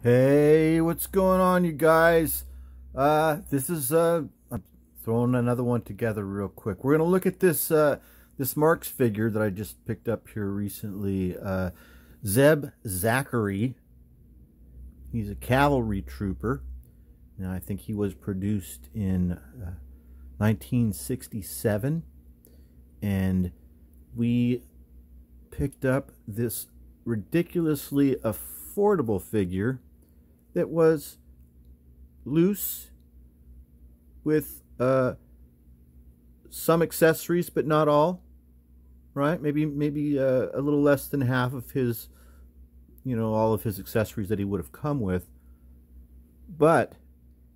Hey, what's going on, you guys? This is I'm throwing another one together real quick. We're gonna look at this this Marx figure that I just picked up here recently. Zachary. He's a cavalry trooper. Now I think he was produced in 1967, and we picked up this ridiculously affordable figure that was loose with some accessories, but not all. Right? Maybe a little less than half of his, all of his accessories that he would have come with. But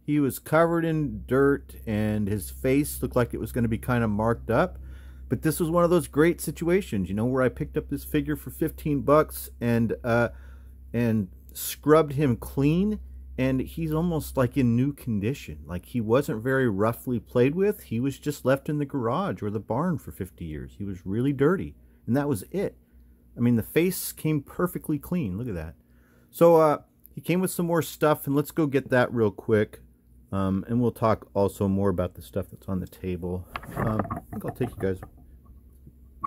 he was covered in dirt, and his face looked like it was going to be kind of marked up. But this was one of those great situations, where I picked up this figure for 15 bucks and scrubbed him clean, and he's almost like in new condition. Like, he wasn't very roughly played with. He was just left in the garage or the barn for 50 years. He was really dirty, and that was it. I mean, the face came perfectly clean. Look at that. So he came with some more stuff, and let's go get that real quick. And we'll talk also more about the stuff that's on the table. I think I'll take you guys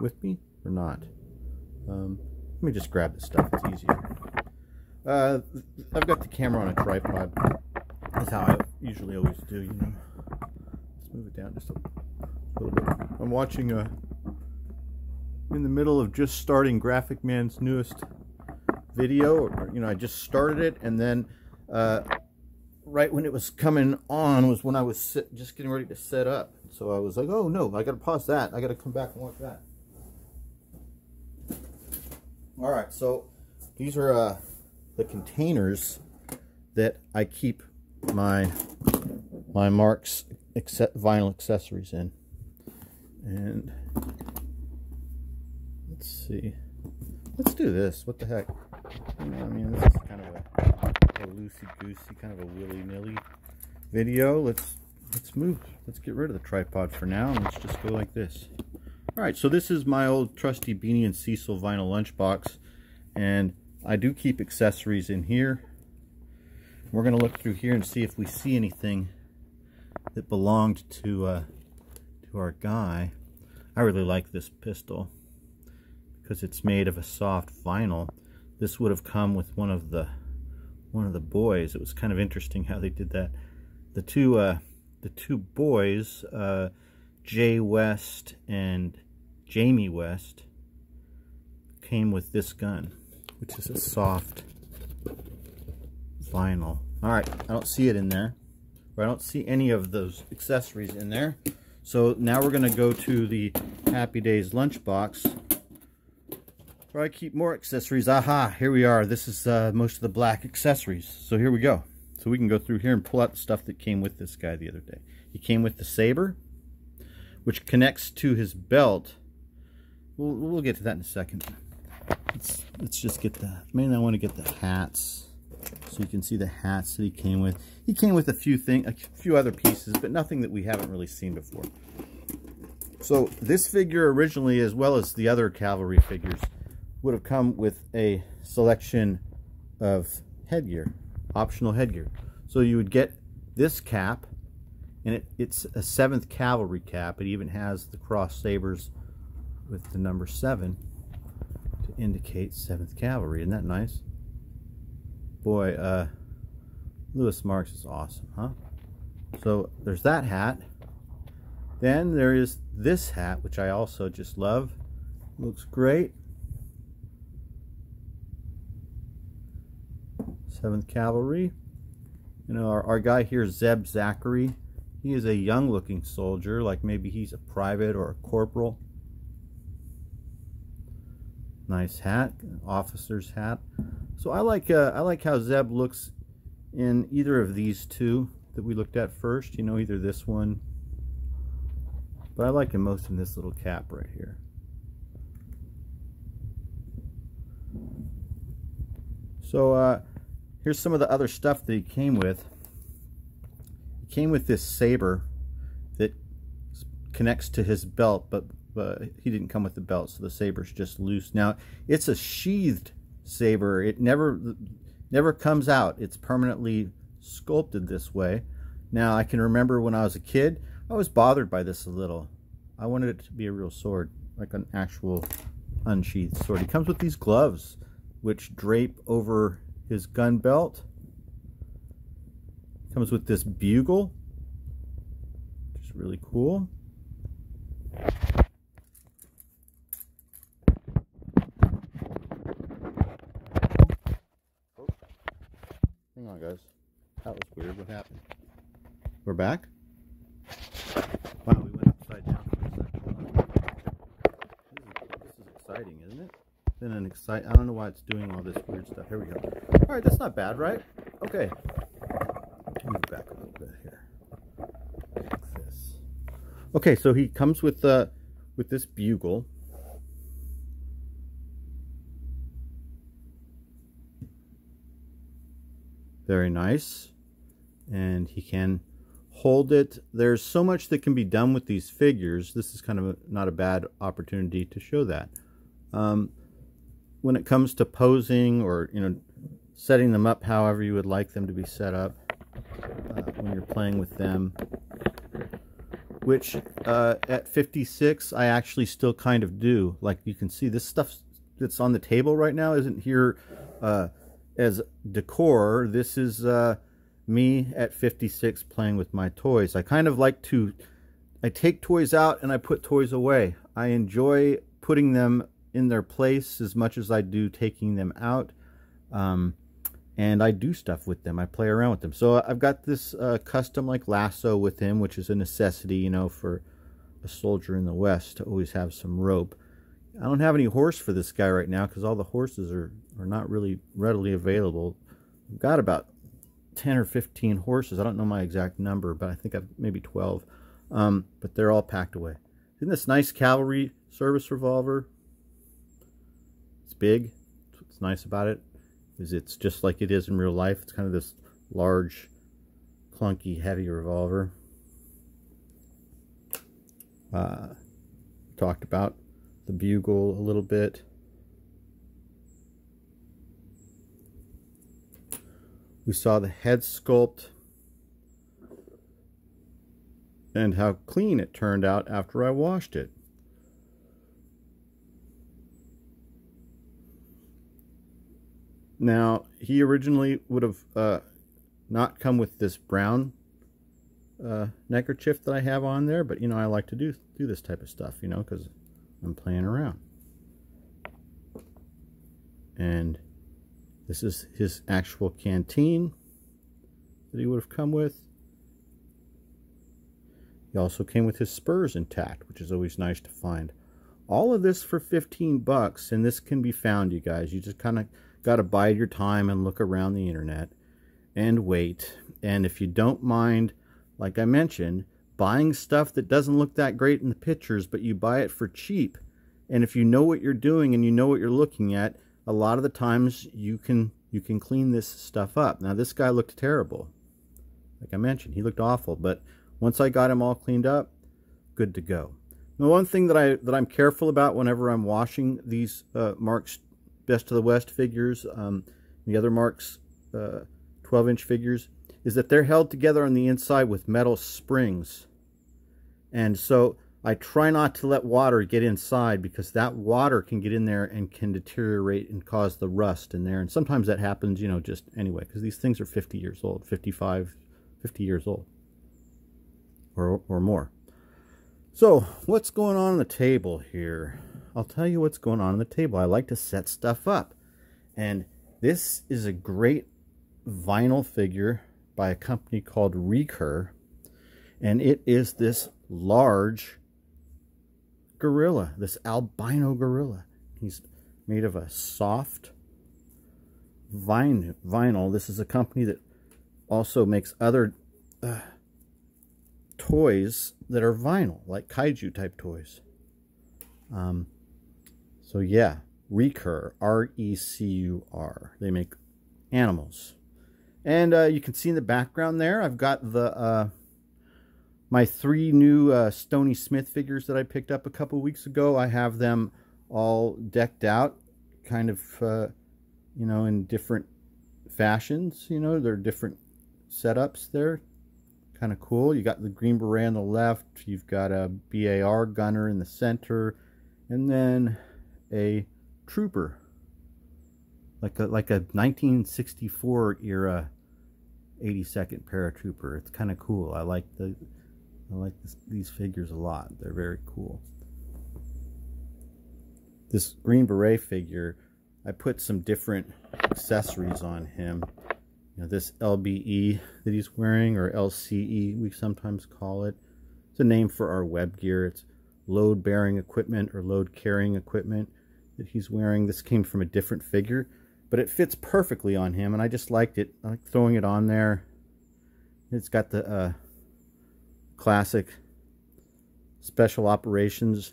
with me or not. Let me just grab the stuff. It's easier. I've got the camera on a tripod. That's how I usually always do, Let's move it down just a little bit. I'm watching in the middle of just starting Graphic Man's newest video. I just started it, and then right when it was coming on was when I was just getting ready to set up. So I was like, oh no, I gotta pause that. I gotta come back and watch that. All right, so these are the containers that I keep my Marx vinyl accessories in. And let's see, let's do this. What the heck? I mean, this is kind of a loosey-goosey, kind of a willy-nilly video. Let's get rid of the tripod for now, and let's just go like this. All right, so this is my old trusty Beanie and Cecil vinyl lunchbox, and I do keep accessories in here. We're going to look through here and see if we see anything that belonged to our guy. I really like this pistol because it's made of a soft vinyl. This would have come with one of the boys. It was kind of interesting how they did that. The two boys, Jay West and Jamie West, came with this gun, which is a soft vinyl. All right, I don't see it in there, or I don't see any of those accessories in there. So now we're going to go to the Happy Days lunchbox, where I keep more accessories. Aha, here we are. This is most of the black accessories. So here we go. So we can go through here and pull out the stuff that came with this guy the other day. He came with the saber, which connects to his belt. We'll get to that in a second. Let's just get the, mainly I want to get the hats, so you can see the hats that he came with. He came with a few other pieces, but nothing that we haven't really seen before. So this figure originally, as well as the other cavalry figures, would have come with a selection of headgear, optional headgear. So you would get this cap, and it's a 7th Cavalry cap. It even has the cross sabers with the number 7 to indicate 7th Cavalry. Isn't that nice? Boy, Louis Marx is awesome, huh? So there's that hat. Then there is this hat, which I also just love. Looks great. 7th Cavalry. Our guy here, Zachary. He is a young looking soldier, like maybe he's a private or a corporal. Nice hat, officer's hat. So I like how Zeb looks in either of these two that we looked at first, either this one, but I like him most in this little cap right here. So here's some of the other stuff that he came with. He came with this saber that connects to his belt, but he didn't come with the belt, so the saber's just loose. Now, it's a sheathed saber. It never comes out. It's permanently sculpted this way. Now, I can remember when I was a kid, I was bothered by this a little. I wanted it to be a real sword, like an actual unsheathed sword. He comes with these gloves, which drape over his gun belt. Comes with this bugle, which is really cool. Oh, hang on, guys. That was weird. What happened? We're back? Wow, we went upside down for a second. This is exciting, isn't it? Been an I don't know why it's doing all this weird stuff. Here we go. All right, that's not bad, right? Okay. Move back a little bit here. Like this. Okay, so he comes with this bugle. Very nice. And he can hold it. There's so much that can be done with these figures. This is kind of not a bad opportunity to show that. When it comes to posing or, you know, setting them up however you would like them to be set up when you're playing with them, which at 56 I actually still kind of do. Like you can see, this stuff that's on the table right now isn't here as decor. This is me at 56 playing with my toys. I kind of like to, I take toys out and I put toys away. I enjoy putting them in their place as much as I do taking them out. And I do stuff with them. I play around with them. So I've got this custom like lasso with him, which is a necessity, you know, for a soldier in the West to always have some rope. I don't have any horse for this guy right now because all the horses are not really readily available. I've got about 10 or 15 horses. I don't know my exact number, but I think I've maybe 12. But they're all packed away. Isn't this nice cavalry service revolver? It's big. What's nice about it is it's just like it is in real life. It's kind of this large, clunky, heavy revolver. Talked about the bugle a little bit. We saw the head sculpt and how clean it turned out after I washed it. Now, he originally would have not come with this brown neckerchief that I have on there, but you know, I like to do this type of stuff, you know, because I'm playing around. And this is his actual canteen that he would have come with. He also came with his spurs intact, which is always nice to find. All of this for 15 bucks, and this can be found, you guys. You just kind of got to bide your time and look around the internet and wait. And if you don't mind, like I mentioned, buying stuff that doesn't look that great in the pictures, but you buy it for cheap, and if you know what you're doing and you know what you're looking at, a lot of the times you can clean this stuff up. Now, this guy looked terrible. Like I mentioned, he looked awful, but once I got him all cleaned up, good to go. Now, one thing that I'm careful about whenever I'm washing these Marx Best of the West figures, the other Marx 12-inch figures, is that they're held together on the inside with metal springs. And so I try not to let water get inside, because that water can get in there and can deteriorate and cause the rust in there. And sometimes that happens, you know, just anyway, because these things are 50 years old, 55, 50 years old, or more. So what's going on the table here? I'll tell you what's going on the table. I like to set stuff up. And this is a great vinyl figure by a company called Recur. And it is this large gorilla, this albino gorilla. He's made of a soft vinyl. This is a company that also makes other toys that are vinyl, like kaiju type toys. So yeah, Recur, R-E-C-U-R. They make animals. And you can see in the background there, I've got the my 3 new Stony Smith figures that I picked up a couple weeks ago. I have them all decked out, kind of, you know, in different fashions, you know, there are different setups there. Kind of cool. You got the Green Beret on the left, you've got a BAR gunner in the center, and then a trooper, like a 1964 era 82nd paratrooper. It's kind of cool. I like these figures a lot. They're very cool. This Green Beret figure, I put some different accessories on him. You know, this LBE that he's wearing, or LCE we sometimes call it. It's a name for our web gear. It's load bearing equipment or load carrying equipment that he's wearing. This came from a different figure, but it fits perfectly on him, and I just liked it. I like throwing it on there. It's got the classic special operations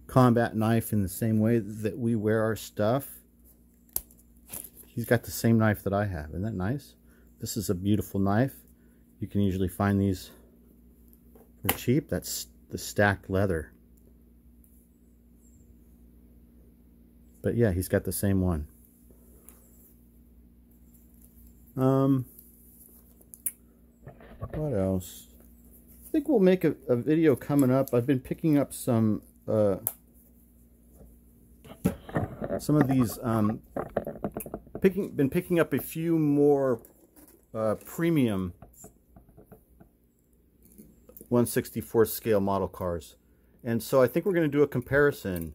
combat knife in the same way that we wear our stuff. He's got the same knife that I have. Isn't that nice? This is a beautiful knife. You can usually find these for cheap. That's the stacked leather. But yeah, he's got the same one. What else? I think we'll make a video coming up. I've been picking up some of these, been picking up a few more premium 1/64 scale model cars, and so I think we're going to do a comparison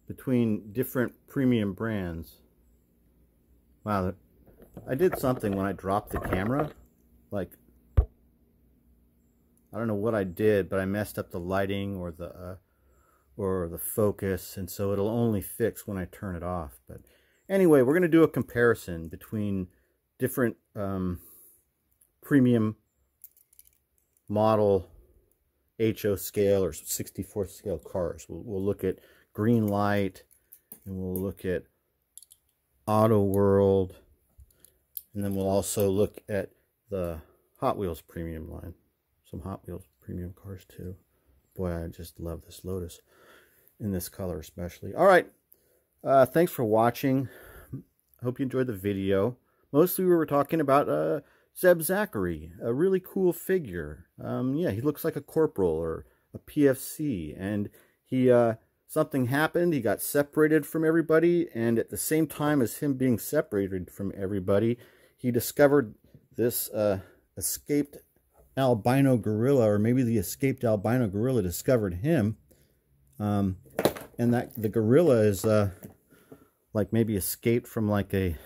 between different premium brands. Wow, I did something when I dropped the camera, like, I don't know what I did, but I messed up the lighting or the focus, and so it'll only fix when I turn it off. But anyway, we're going to do a comparison between different premium model HO scale or 64 scale cars. We'll look at Green Light, and we'll look at Auto World, and then we'll also look at the Hot Wheels premium line. Some Hot Wheels premium cars too. Boy, I just love this Lotus in this color especially. All right, thanks for watching. I hope you enjoyed the video. Mostly we were talking about Zachary, a really cool figure. Yeah, he looks like a corporal or a PFC, and he something happened. He got separated from everybody, and at the same time as him being separated from everybody, he discovered this escaped albino gorilla, or maybe the escaped albino gorilla discovered him, and that the gorilla is like maybe escaped from like a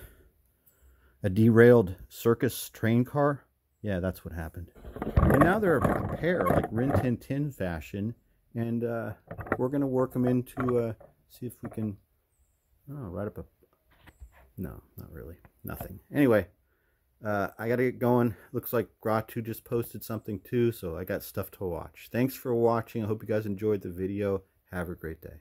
derailed circus train car. Yeah, that's what happened. And now they're a pair, like Rin Tin Tin fashion, and we're gonna work them into see if we can write up a, no, not really, nothing. Anyway, I gotta get going. Looks like Gratu just posted something too, so I got stuff to watch. Thanks for watching. I hope you guys enjoyed the video. Have a great day.